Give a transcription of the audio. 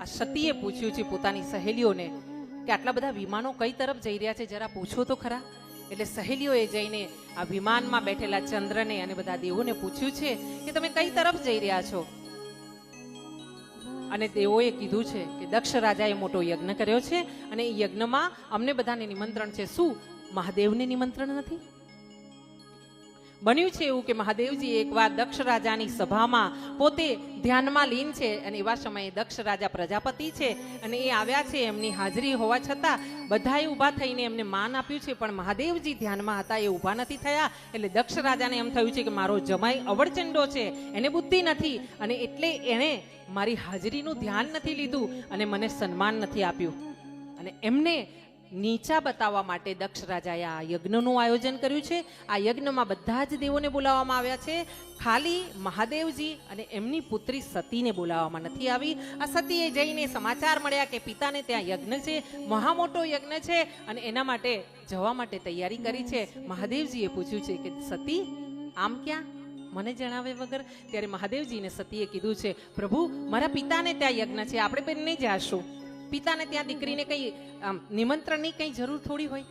આ સતીએ પૂછ્યું છે પોતાની સહેલીઓને કે આટલા બધા વિમાનો કઈ તરફ જઈ રહ્યા છે, જરા પૂછો તો ખરા. એટલે સહેલીઓએ જઈને આ વિમાનમાં બેઠેલા ચંદ્રને અને બધા દેવોને પૂછ્યું છે કે તમે કઈ તરફ જઈ રહ્યા છો. અને તેઓએ કીધું છે કે દક્ષ રાજાએ મોટો યજ્ઞ કર્યો છે અને એ યજ્ઞમાં અમને બધાને નિમંત્રણ છે. શું મહાદેવને નિમંત્રણ નથી? બન્યું છે એવું કે મહાદેવજી એકવાર દક્ષ રાજાની સભામાં પોતે ધ્યાનમાં લીન છે અને એવા સમયે દક્ષ રાજા પ્રજાપતિ છે અને એ આવ્યા છે. એમની હાજરી હોવા છતાં બધાએ ઊભા થઈને એમને માન આપ્યું છે, પણ મહાદેવજી ધ્યાનમાં હતા, એ ઊભા નથી થયા. એટલે દક્ષ રાજાને એમ થયું છે કે મારો જમાઈ અવળચંડો છે, એને બુદ્ધિ નથી અને એટલે એણે મારી હાજરીનું ધ્યાન નથી લીધું અને મને સન્માન નથી આપ્યું. અને એમને નીચા બતાવવા માટે દક્ષ રાજાએ આ યજ્ઞનું આયોજન કર્યું છે. આ યજ્ઞમાં બધા જ દેવોને બોલાવવામાં આવ્યા છે, ખાલી મહાદેવજી અને એમની પુત્રી સતીને બોલાવવામાં નથી આવી. આ સતીએ જઈને સમાચાર મળ્યા કે પિતાને ત્યાં યજ્ઞ છે, મહા મોટો યજ્ઞ છે અને એના માટે જવા માટે તૈયારી કરી છે. મહાદેવજીએ પૂછ્યું છે કે સતી આમ ક્યાં, મને જણાવે વગર? ત્યારે મહાદેવજીને સતીએ કીધું છે, પ્રભુ મારા પિતાને ત્યાં યજ્ઞ છે, આપણે બંને જાશું. પિતાને ત્યાં દીકરીને કઈ નિમંત્રણની કઈ જરૂર થોડી હોય?